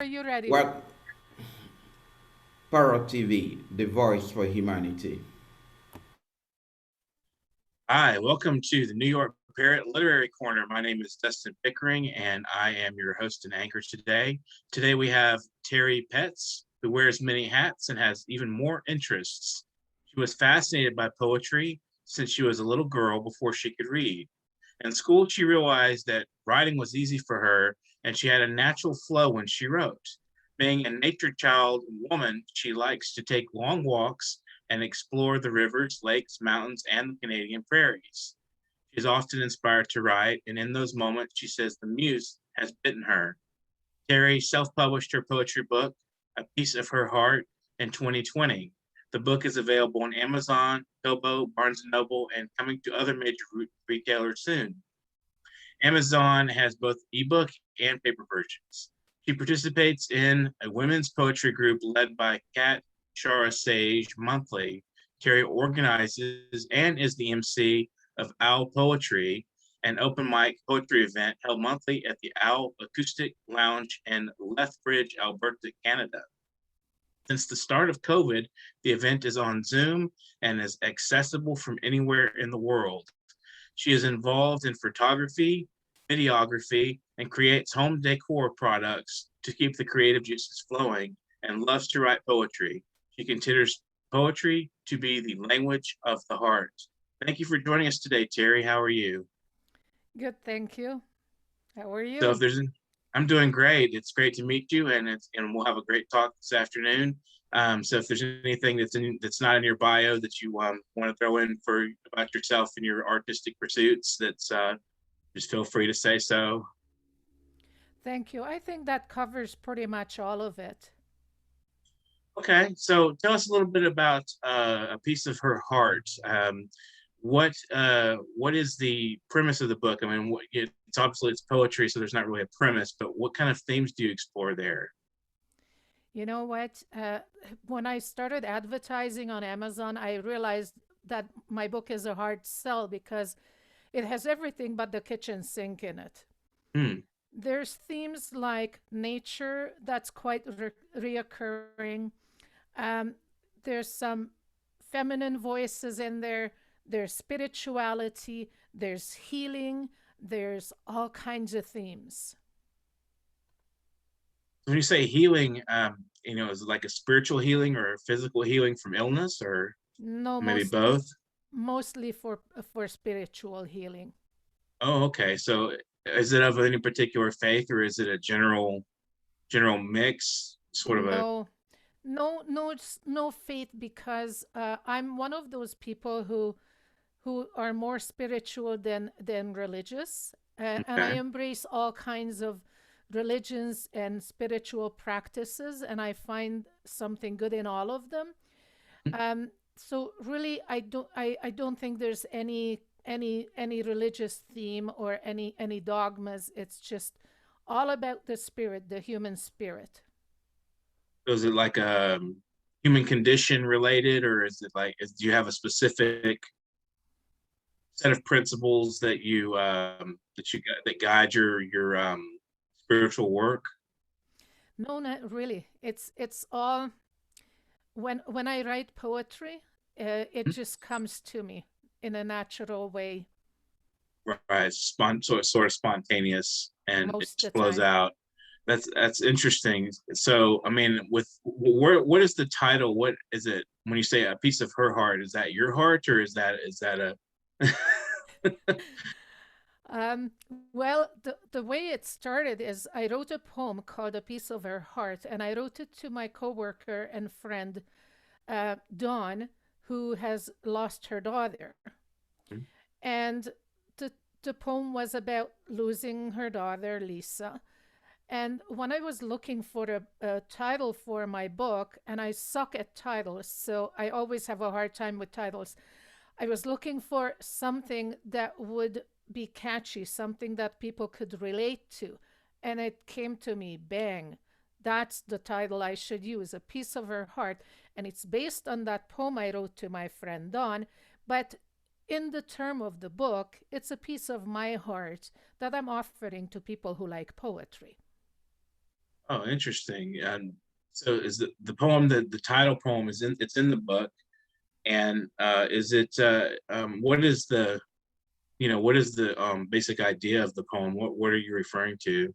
Are you ready? What Parrot TV, the voice for humanity. Hi, welcome to the New York Parrot Literary Corner. My name is Dustin Pickering, and I am your host and anchor today. Today we have Teri Petz, who wears many hats and has even more interests. She was fascinated by poetry since she was a little girl before she could read. In school, she realized that writing was easy for her, and she had a natural flow when she wrote. Being a nature child woman, she likes to take long walks and explore the rivers, lakes, mountains, and the Canadian prairies. She is often inspired to write, and in those moments, she says the muse has bitten her. Teri self published her poetry book, A Piece of Her Heart, in 2020. The book is available on Amazon, Kobo, Barnes& and Noble, and coming to other major retailers soon. Amazon has both ebook and paper versions. She participates in a women's poetry group led by Kat Shara Sage monthly. Teri organizes and is the MC of Owl Poetry, an open mic poetry event held monthly at the Owl Acoustic Lounge in Lethbridge, Alberta, Canada. Since the start of COVID, the event is on Zoom and is accessible from anywhere in the world. She is involved in photography, videography, and creates home decor products to keep the creative juices flowing and loves to write poetry. She considers poetry to be the language of the heart. Thank you for joining us today, Teri. How are you? Good, thank you. How are So if you? there's I'm doing great. It's great to meet you, and we'll have a great talk this afternoon. So if there's anything that's not in your bio that you want to throw in for about yourself and your artistic pursuits, that's just feel free to say so. Thank you. I think that covers pretty much all of it. Okay, so tell us a little bit about a piece of her heart. What is the premise of the book? I mean, it's obviously it's poetry, so there's not really a premise, but what kind of themes do you explore there? You know what? When I started advertising on Amazon, I realized that my book is a hard sell because it has everything but the kitchen sink in it. Hmm. There's themes like nature that's quite reoccurring. Um, there's some feminine voices in there. There's spirituality. There's healing. There's all kinds of themes. When you say healing, is it like a spiritual healing or a physical healing from illness, or No, maybe mostly both? mostly for spiritual healing. Oh, okay. So is it of any particular faith, or is it a general mix, sort of a No, no faith because I'm one of those people who are more spiritual than religious, and I okay? embrace all kinds of religions and spiritual practices, and I find something good in all of them. So really, I don't think there's any religious theme or any dogmas. It's just all about the spirit, the human spirit. Is it like a human condition related, or is it like do you have a specific set of principles that guide your spiritual work? No, not really. It's all when I write poetry, it just comes to me in a natural way Right, sort of spontaneous, and it most just of the flows time. out. That's interesting. So, I mean, what is the title? What is it when you say a piece of her heart? Is that your heart, or is that a Um, well, the way it started is I wrote a poem called "A Piece of Her Heart," and I wrote it to my coworker and friend Dawn, who has lost her daughter. And the the poem was about losing her daughter, Lisa. And when I was looking for a title for my book, and I suck at titles, so I always have a hard time with titles, I was looking for something that would be catchy, something that people could relate to. And it came to me, bang. That's the title I should use, A Piece of Her Heart. And it's based on that poem I wrote to my friend Dawn. But in the term of the book, it's a piece of my heart that I'm offering to people who like poetry. Oh, interesting. And so is the poem, the title poem is it's in the book. And is it what is the what is the basic idea of the poem? What are you referring to?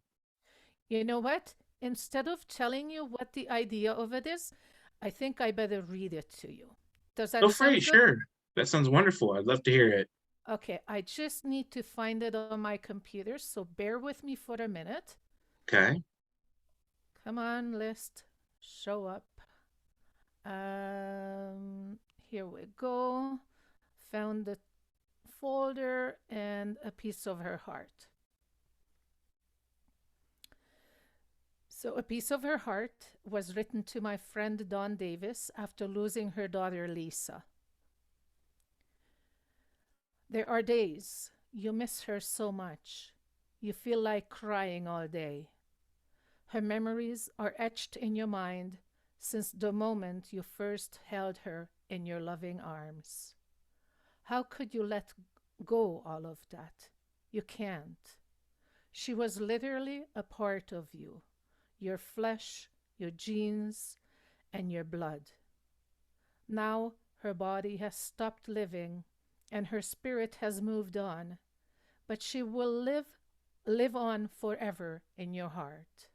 You know what? Instead of telling you what the idea of it is, I think I better read it to you. Does Feel that free, sound good? sure. That sounds wonderful. I'd love to hear it. Okay, I just need to find it on my computer, so bear with me for a minute. Okay. Come on, list, show up. Here we go. Found the folder and a piece of her heart. So, A Piece of Her Heart was written to my friend Dawn Davis after losing her daughter Lisa. There are days you miss her so much, you feel like crying all day. Her memories are etched in your mind since the moment you first held her in your loving arms. How could you let go all of that? You can't. She was literally a part of you, your flesh, your genes, and your blood. Now her body has stopped living and her spirit has moved on, but she will live on forever in your heart.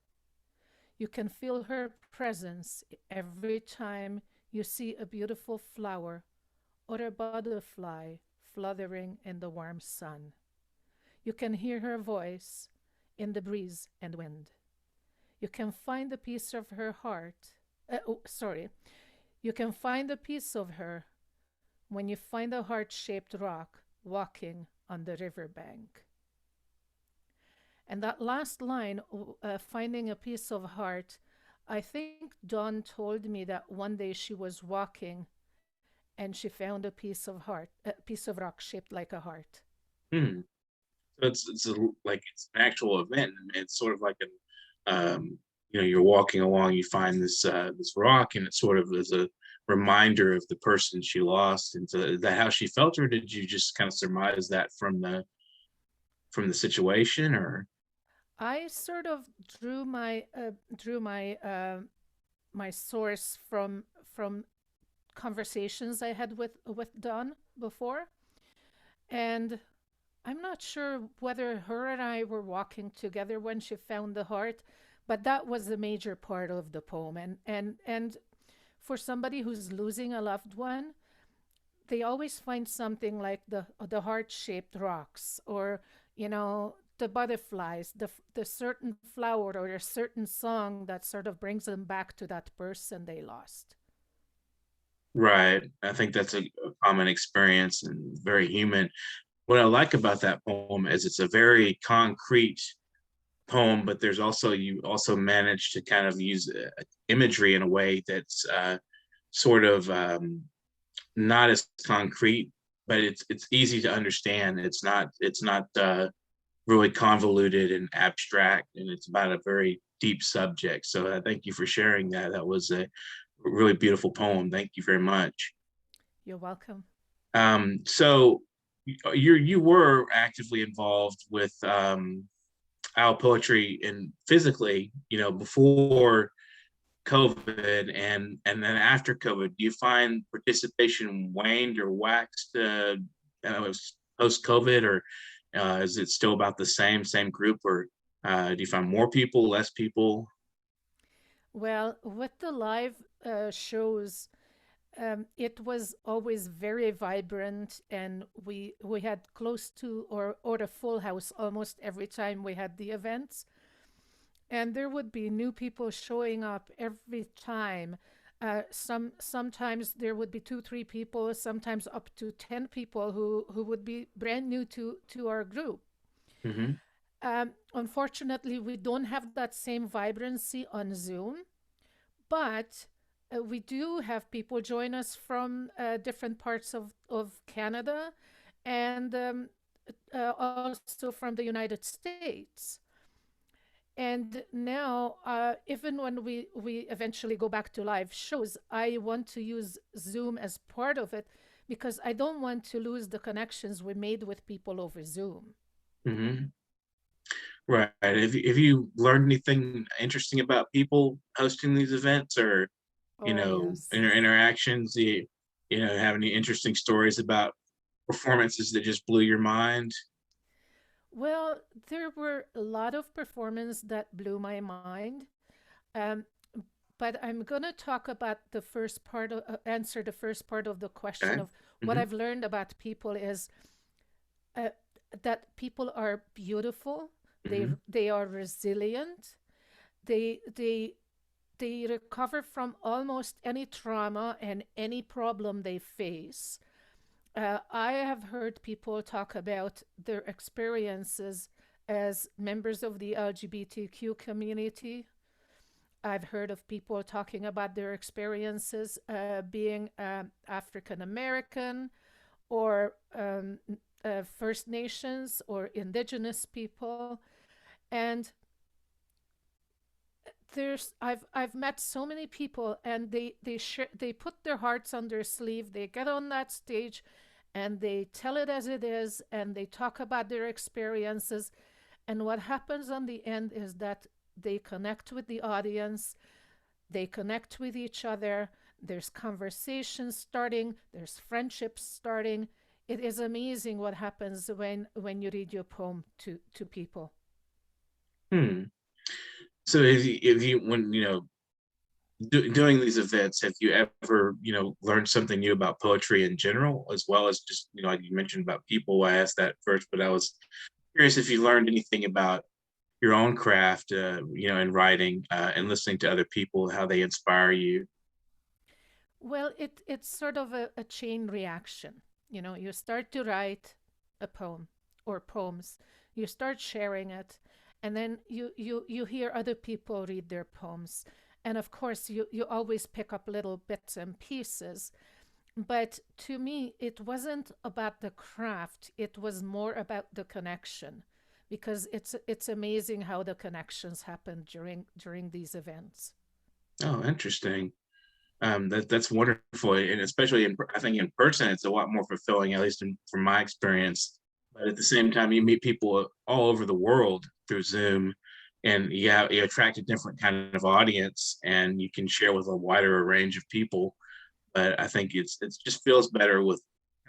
You can feel her presence every time you see a beautiful flower or a butterfly fluttering in the warm sun. You can hear her voice in the breeze and wind. You can find a piece of her heart. You can find a piece of her when you find a heart shaped rock walking on the riverbank. And that last line, finding a piece of heart, I think Dawn told me that one day she was walking and she found a piece of rock shaped like a heart. Hmm. So like it's an actual event. It's sort of like an you're walking along, you find this rock, and it sort of is a reminder of the person she lost. And so is that how she felt, or did you just kind of surmise that from the situation, or? I sort of drew my source from conversations I had with Dawn before, and I'm not sure whether her and I were walking together when she found the heart, but that was the major part of the poem. And for somebody who's losing a loved one, they always find something like the heart-shaped rocks, or the butterflies, the certain flower or a certain song that sort of brings them back to that person they lost. Right. I think that's a common experience and very human. What I like about that poem is it's a very concrete poem, but there's also you also manage to kind of use imagery in a way that's sort of not as concrete, but it's easy to understand. It's not really convoluted and abstract, and it's about a very deep subject. So thank you for sharing that. That was a really beautiful poem. Thank you very much. You're welcome. So you were actively involved with our poetry and physically, before COVID and then after COVID. Do you find participation waned or waxed post COVID, or is it still about the same group, or do you find more people, less people? Well, with the live shows, it was always very vibrant, and we had close to or a full house almost every time we had the events. And there would be new people showing up every time. Sometimes there would be two, three people, sometimes up to 10 people who would be brand new to our group. Mm-hmm. Unfortunately, we don't have that same vibrancy on Zoom, but we do have people join us from different parts of Canada and also from the United States. And now, even when we eventually go back to live shows, I want to use Zoom as part of it because I don't want to lose the connections we made with people over Zoom. Mm-hmm. Right. Have you learned anything interesting about people hosting these events, or Oh, yes. interactions? Have any interesting stories about performances that just blew your mind? Well, there were a lot of performances that blew my mind. Um, but I'm going to talk about the first part of, answer the first part of the question Okay. of what Hmm. I've learned about people is uh, that people are beautiful. Hmm. They are resilient. They they they recover from almost any trauma and any problem they face. I have heard people talk about their experiences as members of the LGBTQ community. I've heard of people talking about their experiences being African American or First Nations or Indigenous people. And I've met so many people, and they put their hearts on their sleeve. They get on that stage and they tell it as it is, and they talk about their experiences. And what happens on the end is that they connect with the audience, they connect with each other, there's conversations starting, there's friendships starting. It is amazing what happens when you read your poem to people. Hmm. So if you when doing these events, have you ever learned something new about poetry in general, as well as just like you mentioned about people? I asked that first, but I was curious if you learned anything about your own craft, in writing, and listening to other people, how they inspire you. Well, it's sort of a chain reaction. You know, you start to write a poem or poems, you start sharing it, and then you hear other people read their poems. And of course, you always pick up little bits and pieces. But to me, it wasn't about the craft, it was more about the connection. Because it's amazing how the connections happen during these events. Oh, interesting. That's wonderful, and especially I think in person, it's a lot more fulfilling, at least from my experience. But at the same time, you meet people all over the world through Zoom, and you attract a different kind of audience, and you can share with a wider range of people. But I think it just feels better with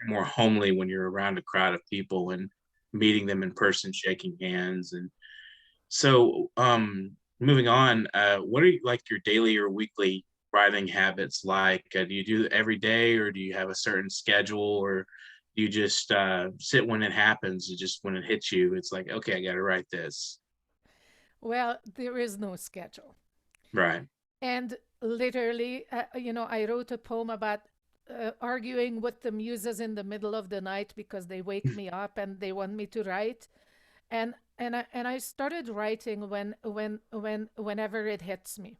more homely when you're around a crowd of people and meeting them in person, shaking hands. And so, moving on, what are like your daily or weekly writing habits like? Do you do it every day, or do you have a certain schedule, or do you just sit when it happens? Just when it hits you, it's like, okay, I got to write this. Well, there is no schedule. Right. And literally, I wrote a poem about arguing with the muses in the middle of the night because they wake me up and they want me to write. And I started writing whenever it hits me.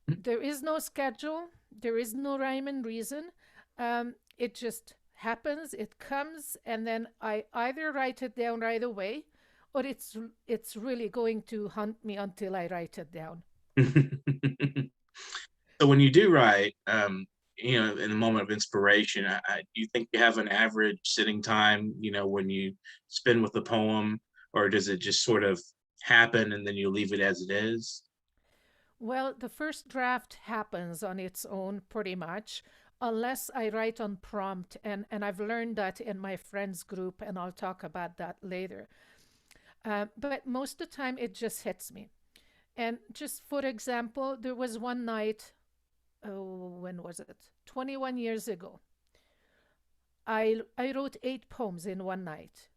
There is no schedule. There is no rhyme and reason. It just happens. It comes, and then I either write it down right away, or it's really going to hunt me until I write it down. So when you do write, in the moment of inspiration, do you think you have an average sitting time, when you spend with the poem, or does it just sort of happen and then you leave it as it is? Well, the first draft happens on its own pretty much, unless I write on prompt. And I've learned that in my friends group, and I'll talk about that later. But most of the time, it just hits me. And just for example, there was one night, oh, when was it? 21 years ago. I wrote 8 poems in one night.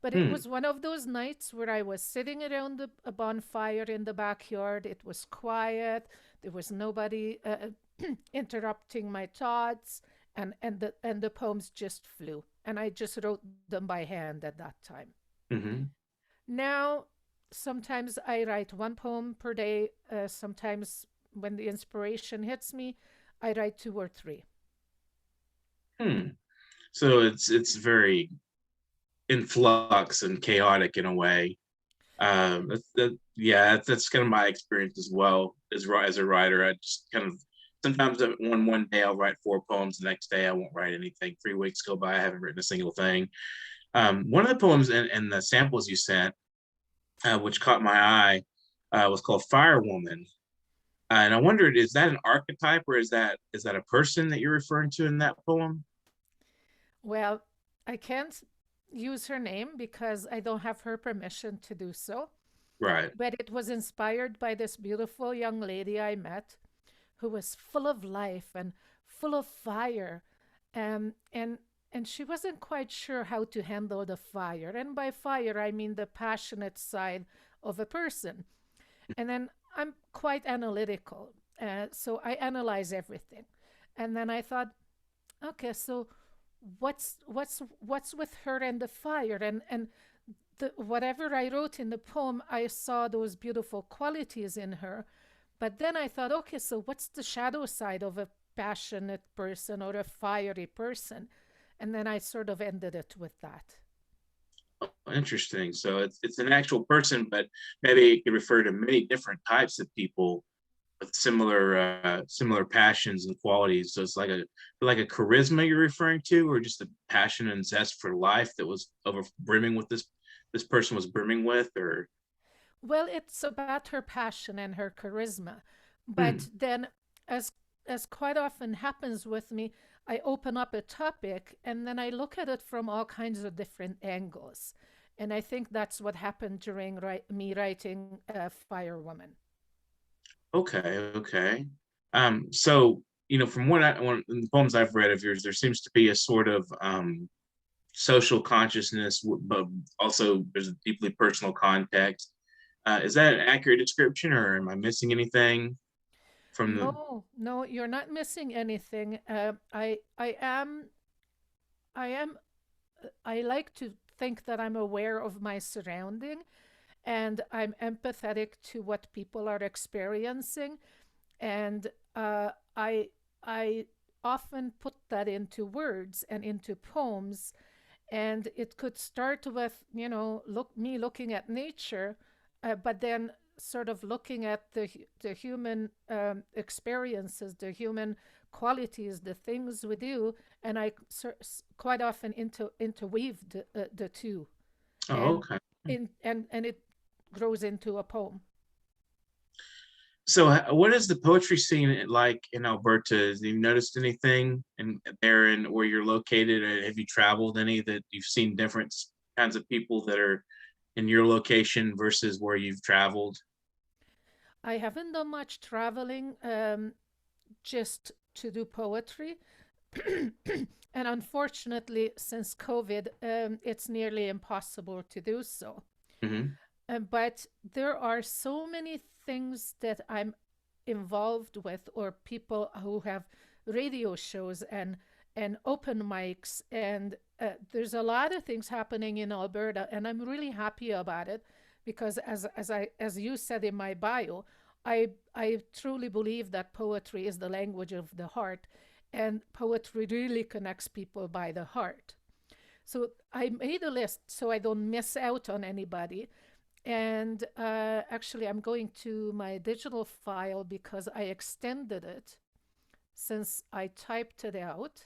But it Hmm. was one of those nights where I was sitting around a bonfire in the backyard. It was quiet. There was nobody interrupting my thoughts, and the poems just flew. And I just wrote them by hand at that time. Hmm. Now, sometimes I write one poem per day. Sometimes, when the inspiration hits me, I write two or three. Hmm. So it's very in flux and chaotic in a way. Yeah, that's kind of my experience as well as a writer. I just kind of sometimes one day I'll write 4 poems, the next day I won't write anything. 3 weeks go by, I haven't written a single thing. One of the poems and the samples you sent, which caught my eye, was called Fire Woman. And I wondered, is that an archetype or is that a person that you're referring to in that poem? Well, I can't use her name because I don't have her permission to do so, Right. but it was inspired by this beautiful young lady I met who was full of life and full of fire. Um, and and she wasn't quite sure how to handle the fire. And by fire, I mean the passionate side of a person. And then I'm quite analytical. So I analyze everything. And then I thought, okay, so what's with her and the fire? And whatever I wrote in the poem, I saw those beautiful qualities in her. But then I thought, okay, so what's the shadow side of a passionate person or a fiery person? And then I sort of ended it with that. Interesting. So it's an actual person, but maybe it could refer to many different types of people with similar passions and qualities. So it's like a charisma you're referring to, or just a passion and zest for life that was over brimming with this person was brimming with, or Well, it's about her passion and her charisma. But hmm. then, as as quite often happens with me, I open up a topic and then I look at it from all kinds of different angles. And I think that's what happened during me writing Fire Woman. Okay, okay. So from one in the poems I've read of yours, there seems to be a sort of social consciousness, but also there's a deeply personal context. Is that an accurate description, or am I missing anything from the? No, no, you're not missing anything. I am, I like to think that I'm aware of my surrounding and I'm empathetic to what people are experiencing. And I often put that into words and into poems. And it could start with, me looking at nature, but then sort of looking at the human experiences, the human qualities, the things we do, and I quite often interweave the two, Oh, and okay. and it grows into a poem. So, what is the poetry scene like in Alberta? Have you noticed anything in there and where you're located? Or have you traveled any that you've seen different kinds of people that are in your location versus where you've traveled? I haven't done much traveling, just to do poetry. And unfortunately, since COVID, it's nearly impossible to do so. Hmm. But there are so many things that I'm involved with, or people who have radio shows and open mics, and there's a lot of things happening in Alberta, and I'm really happy about it because, as you said in my bio, I truly believe that poetry is the language of the heart, and poetry really connects people by the heart. So I made a list so I don't miss out on anybody. And actually, I'm going to my digital file because I extended it since I typed it out.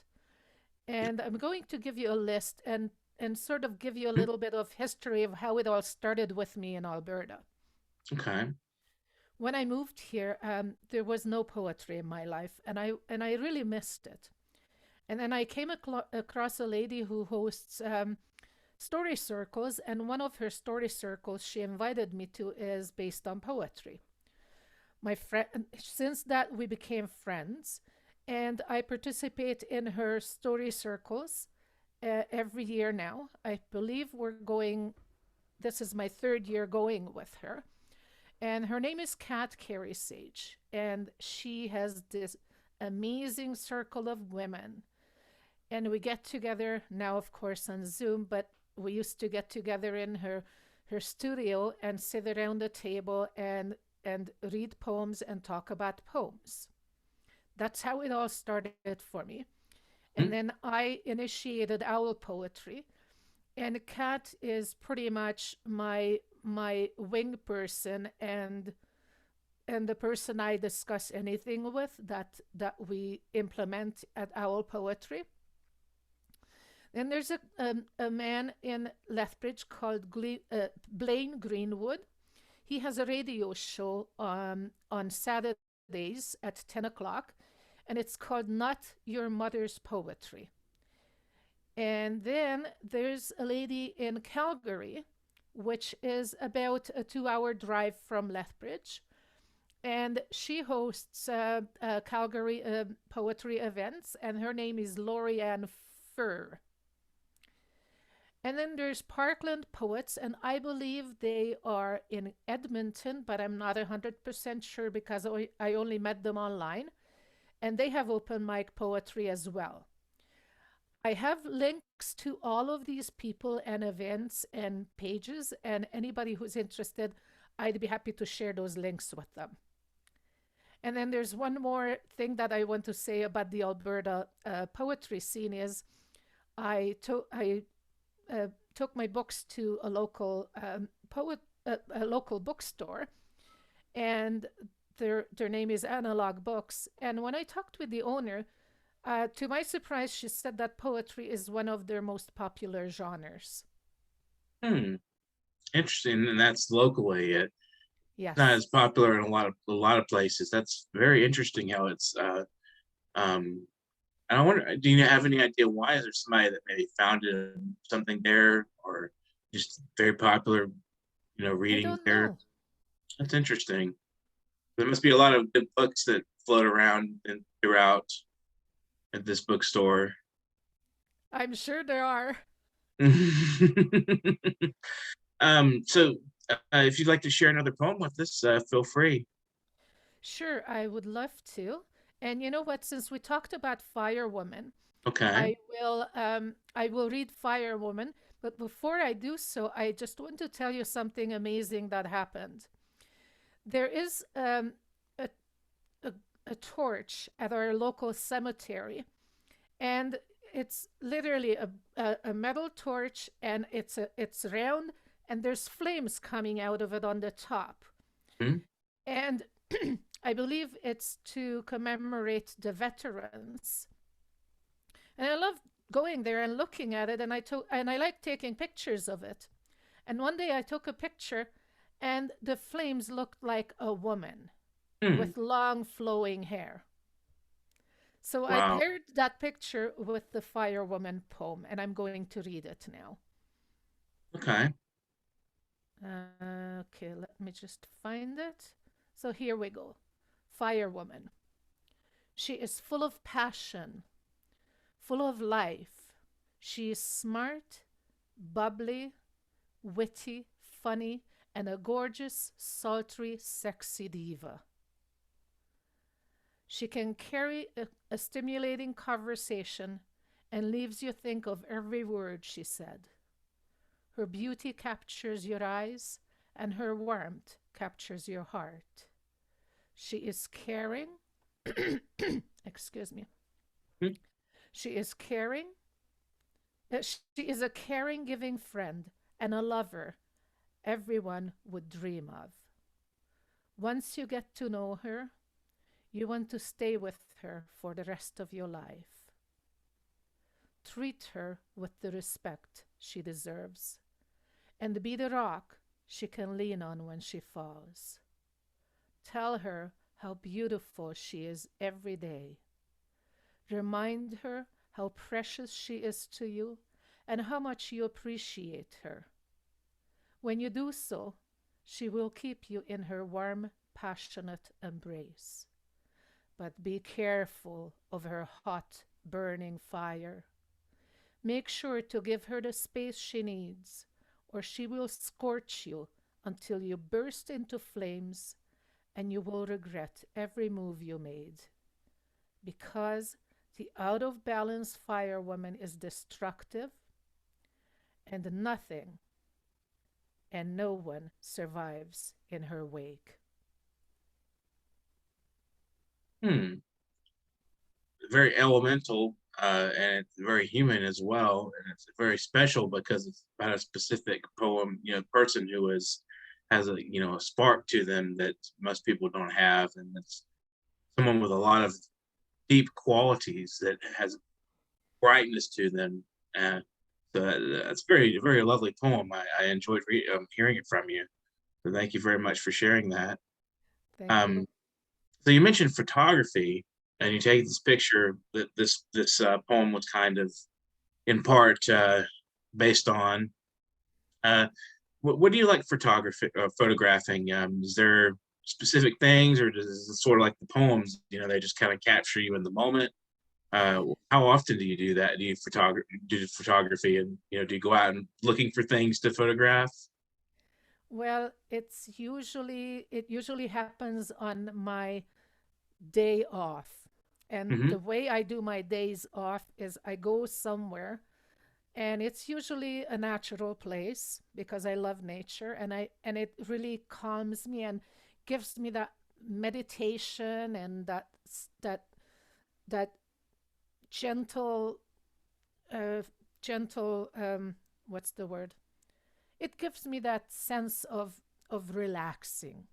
And I'm going to give you a list and sort of give you a little bit of history of how it all started with me in Alberta. Okay. When I moved here, there was no poetry in my life, and I really missed it. And then I came across a lady who hosts story circles, and one of her story circles she invited me to is based on poetry. My friend, since that we became friends, and I participate in her story circles every year now. I believe we're going. This is my third year going with her, and her name is Kat Carey Sage, and she has this amazing circle of women, and we get together now, of course, on Zoom, but we used to get together in her studio and sit around the table and read poems and talk about poems. That's how it all started for me. And then I initiated owl poetry, and Kat is pretty much my wing person and the person I discuss anything with that we implement at owl poetry. Then there's a man in Lethbridge called Blaine Greenwood. He has a radio show on Saturdays at 10 o'clock, and it's called Not Your Mother's Poetry. And then there's a lady in Calgary, which is about a 2-hour drive from Lethbridge. And she hosts Calgary poetry events, and her name is Lorianne Furr. And then there's Parkland Poets, and I believe they are in Edmonton, but I'm not 100% sure because I only met them online. And they have open mic poetry as well. I have links to all of these people and events and pages, and anybody who's interested, I'd be happy to share those links with them. And then there's one more thing that I want to say about the Alberta poetry scene is I took my books to a local a local bookstore, and their name is Analog Books. And when I talked with the owner, to my surprise, she said that poetry is one of their most popular genres. Interesting, and that's locally. Yes. Not as popular in a lot of places. That's very interesting how it's and I wonder, do you have any idea why? Is there somebody that maybe founded something there, or just very popular, reading I don't there? know. That's interesting. There must be a lot of good books that float around and throughout at this bookstore. I'm sure there are. So if you'd like to share another poem with us, feel free. Sure, I would love to. And you know what? Since we talked about Firewoman, Okay. I will read Firewoman. But before I do so, I just want to tell you something amazing that happened. There is a, a torch at our local cemetery, and it's literally a metal torch, and it's round, and there's flames coming out of it on the top. Hmm? And I believe it's to commemorate the veterans. And I love going there and looking at it, and I like taking pictures of it. And one day I took a picture, and the flames looked like a woman with long flowing hair. So I Wow. paired that picture with the Firewoman poem, and I'm going to read it now. Okay. Okay, let me just find it. So here we go. Firewoman. She is full of passion, full of life. She is smart, bubbly, witty, funny, and a gorgeous, sultry, sexy diva. She can carry a stimulating conversation and leaves you think of every word she said. Her beauty captures your eyes, and her warmth captures your heart. She is caring. Excuse me. She is caring. She is a caring, giving friend and a lover everyone would dream of. Once you get to know her, you want to stay with her for the rest of your life. Treat her with the respect she deserves, and be the rock she can lean on when she falls. Tell her how beautiful she is every day. Remind her how precious she is to you and how much you appreciate her. When you do so, she will keep you in her warm, passionate embrace. But be careful of her hot, burning fire. Make sure to give her the space she needs, or she will scorch you until you burst into flames, and you will regret every move you made. Because the out of balance firewoman is destructive, and nothing and no one survives in her wake. Very elemental, and it's very human as well, and it's very special because it's about a specific poem, person who has a spark to them that most people don't have, and it's someone with a lot of deep qualities that has brightness to them, Uh, that's very lovely poem. I enjoyed hearing it from you. So thank you very much for sharing that. Thank you. Um, so you mentioned photography, and you take this picture that this poem was kind of in part based on. Uh, what do you like photography photographing? Is there specific things, or does it sort of like the poems? You know, they just kind of capture you in the moment. How often do you do that? Do photography, and do you go out and looking for things to photograph? Well, it usually happens on my day off. And Hmm. the way I do my days off is I go somewhere, and it's usually a natural place because I love nature, and it really calms me and gives me that meditation and that gentle uh gentle what's the word? It gives me that sense of relaxing.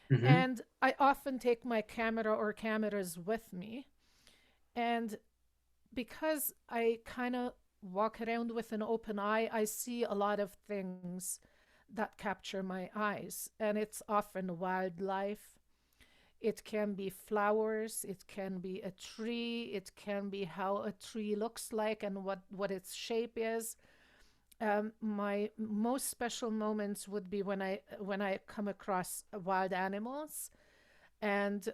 Hmm. And I often take my camera or cameras with me. And because I kind of walk around with an open eye, I see a lot of things that capture my eyes. And it's often wildlife. It can be flowers. It can be a tree. It can be how a tree looks like and what its shape is. My most special moments would be when I come across wild animals, and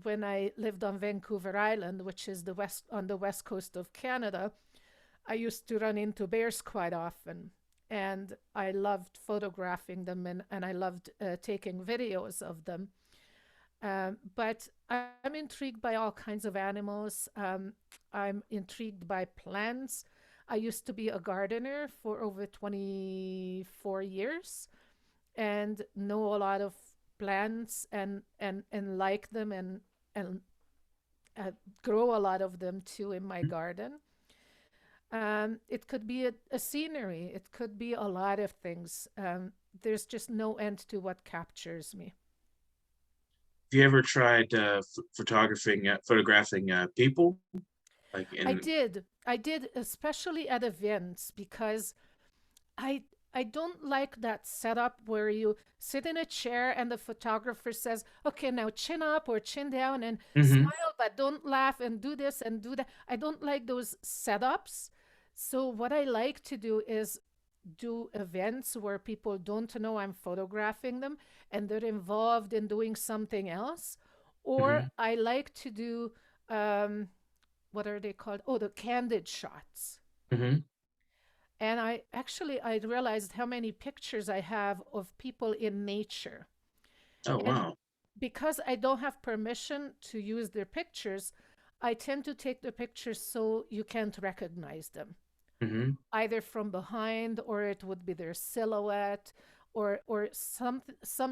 when I lived on Vancouver Island, which is the west coast of Canada. I used to run into bears quite often, and I loved photographing them, and I loved taking videos of them. But I'm intrigued by all kinds of animals. I'm intrigued by plants. I used to be a gardener for over 24 years and know a lot of plants and like them and uh, grow a lot of them too in my garden. It could be a scenery. It could be a lot of things. There's just no end to what captures me. Have you ever tried photographing people, like I in? did. I did, especially at events, because I I don't like that setup where you sit in a chair and the photographer says, "Okay, now chin up or chin down and Hmm. smile, but don't laugh and do this and do that." I don't like those setups. So what I like to do is do events where people don't know I'm photographing them and they're involved in doing something else. Or Hmm. I like to do um, what are they called? Oh, the candid shots. Hmm. And I realized how many pictures I have of people in nature. Oh, And wow. because I don't have permission to use their pictures, I tend to take the pictures so you can't recognize them, Hmm. either from behind, or it would be their silhouette, or some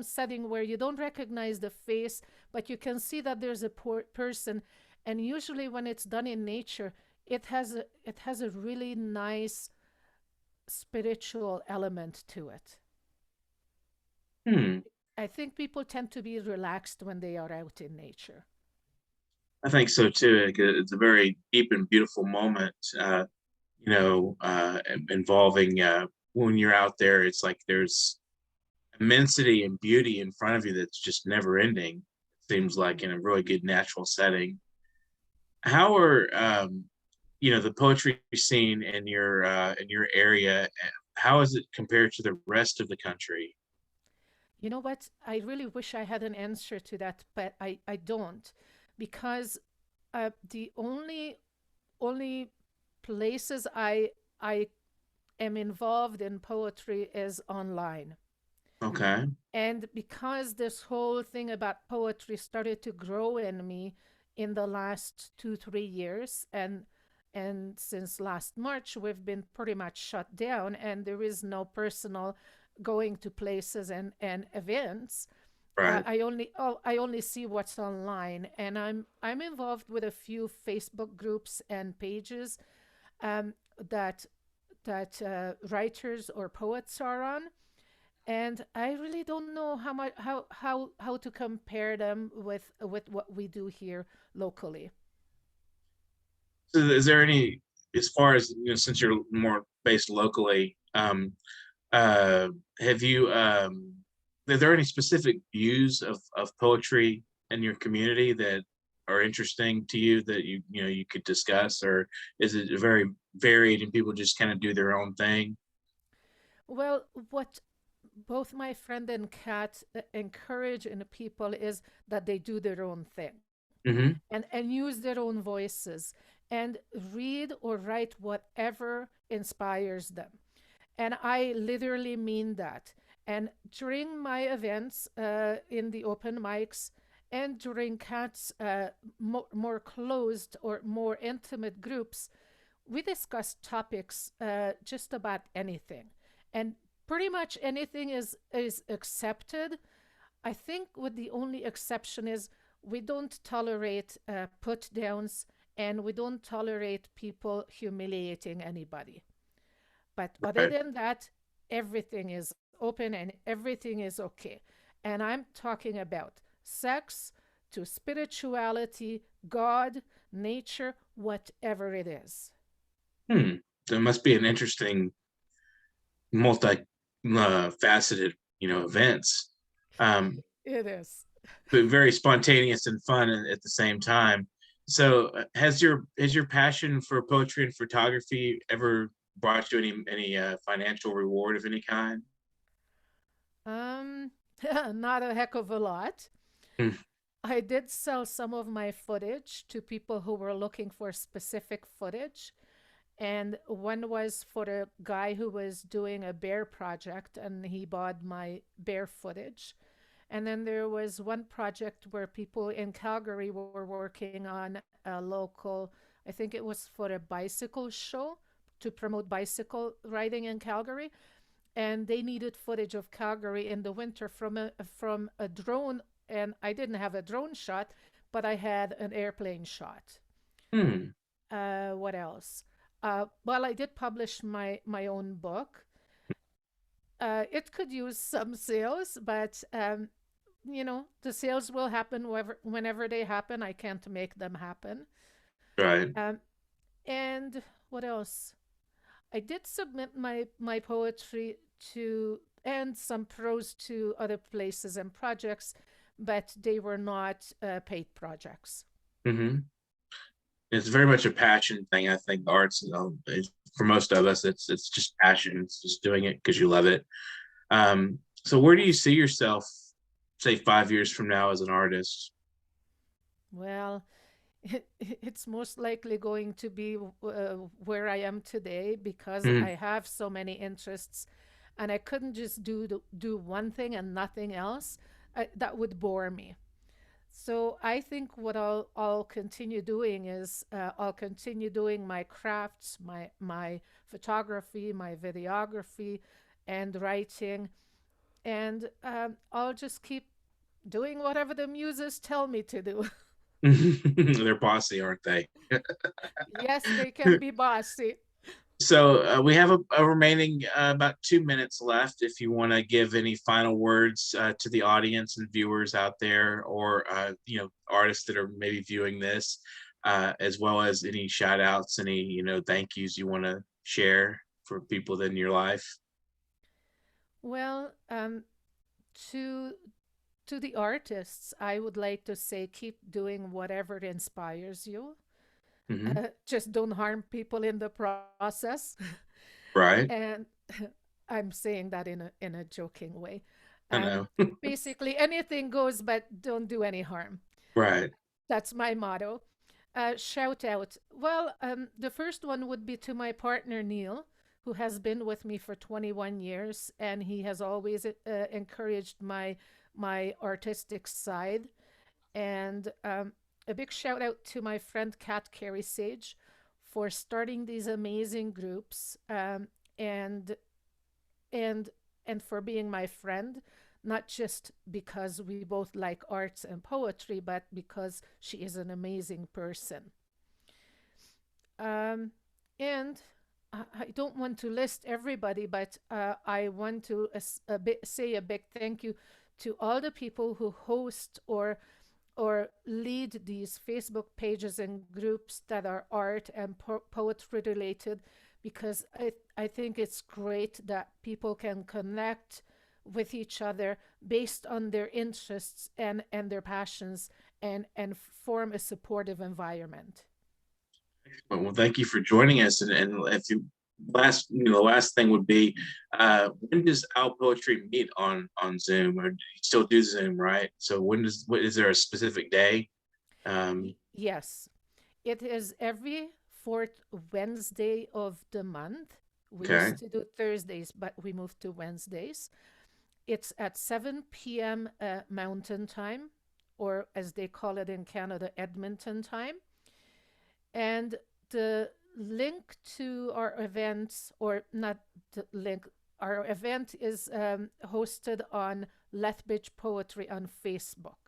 setting where you don't recognize the face, but you can see that there's a person. And usually when it's done in nature, it has a really nice spiritual element to it. Hmm. I think people tend to be relaxed when they are out in nature. I think so too. It's a very deep and beautiful moment. Involving when you're out there, it's like there's immensity and beauty in front of you that's just never ending. Seems like in a really good natural setting. How are the poetry scene in your area? How is it compared to the rest of the country? You know what? I really wish I had an answer to that, but I don't, because the only places I am involved in poetry is online. Okay. And because this whole thing about poetry started to grow in me in the last 2 3 years, and since last March we've been pretty much shut down, and there is no personal going to places and events. Right. I only see what's online, and I'm involved with a few Facebook groups and pages um, that writers or poets are on, and I really don't know how much how to compare them with what we do here locally. So is there any? as far as since you're more based locally, have you are there any specific views of poetry in your community that are interesting to you that you could discuss, or is it very varied and people just kind of do their own thing? Well, what both my friend and Kat encourage in the people is that they do their own thing Mm-hmm. and use their own voices and read or write whatever inspires them. And I literally mean that. And during my events in the open mics and during Kat's more closed or more intimate groups, we discuss topics just about anything. And pretty much anything is accepted. I think with the only exception is we don't tolerate put downs and we don't tolerate people humiliating anybody. But other Right. than that, everything is open and everything is okay. And I'm talking about sex to spirituality, God, nature, whatever it is. Hmm. There must be an interesting multi faceted events. Um, It is. but very spontaneous and fun at the same time. So, has your passion for poetry and photography ever brought you any financial reward of any kind? Um, not a heck of a lot. Hmm. I did sell some of my footage to people who were looking for specific footage. And one was for a guy who was doing a bear project and he bought my bear footage. And then there was one project where people in Calgary were working on a local, I think it was for a bicycle show to promote bicycle riding in Calgary. And they needed footage of Calgary in the winter from a drone. And I didn't have a drone shot, but I had an airplane shot. Hmm. What else? Well, I did publish my own book. It could use some sales, but the sales will happen whenever they happen. I can't make them happen. Right. Um, and what else? I did submit my poetry to and some prose to other places and projects, but they were not paid projects. Mm-hmm. It's very much a passion thing. I think the arts, for most of us, it's just passion. It's just doing it because you love it. So where do you see yourself, say, 5 years from now as an artist? Well, it's most likely going to be where I am today because Mm-hmm. I have so many interests, and I couldn't just do one thing and nothing else. That would bore me. So I think what I'll continue doing is I'll continue doing my crafts, my photography, my videography, and writing, and I'll just keep doing whatever the muses tell me to do. They're bossy, aren't they? Yes, they can be bossy. So we have a remaining about 2 minutes left. If you want to give any final words to the audience and viewers out there, or artists that are maybe viewing this, as well as any shout outs, any thank yous you want to share for people in your life. Well, to to the artists, I would like to say keep doing whatever inspires you. Hmm. Just don't harm people in the process. Right. And I'm saying that in a joking way. I Um, know. Basically, anything goes, but don't do any harm. Right. That's my motto. Shout out. Well, the first one would be to my partner, Neil, who has been with me for 21 years, and he has always encouraged my artistic side. And a big shout out to my friend Kat Carey Sage for starting these amazing groups and and and for being my friend, not just because we both like arts and poetry, but because she is an amazing person. Um, and I don't want to list everybody, but I want to say a big thank you to all the people who host or lead these Facebook pages and groups that are art and poetry related, because I think it's great that people can connect with each other based on their interests and their passions, and form a supportive environment. Well, thank you for joining us. And if you last thing would be, when does Owl Poetry meet on Zoom, or do you still do Zoom, right? So is there a specific day? Yes, it is every fourth Wednesday of the month. We Okay. used to do Thursdays, but we moved to Wednesdays. It's at 7 p.m. Mountain Time, or as they call it in Canada, Edmonton time. And the link to our events, or not the link, our event is hosted on Lethbridge Poetry on Facebook.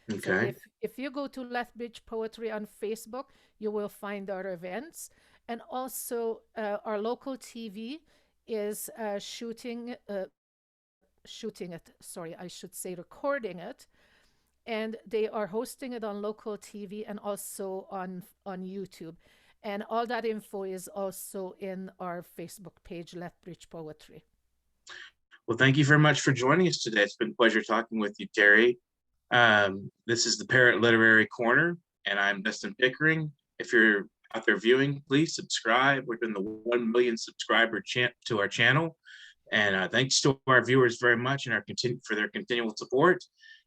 So Okay. if you go to Lethbridge Poetry on Facebook, you will find our events. And also our local TV is shooting it, sorry, I should say recording it. And they are hosting it on local TV and also on YouTube. And all that info is also in our Facebook page, Lethbridge Poetry. Well, thank you very much for joining us today. It's been a pleasure talking with you, Teri. This is the Parrot Literary Corner, and I'm Dustin Pickering. If you're out there viewing, please subscribe. We're in the 1 million subscriber to our channel. And thanks to our viewers very much and for their continual support.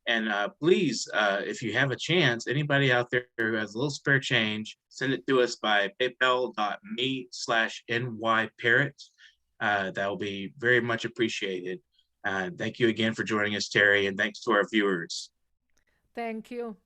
And please, if you have a chance, anybody out there who has a little spare change, send it to us by paypal.me/nyparrot. That will be very much appreciated. Thank you again for joining us, Teri, and thanks to our viewers. Thank you.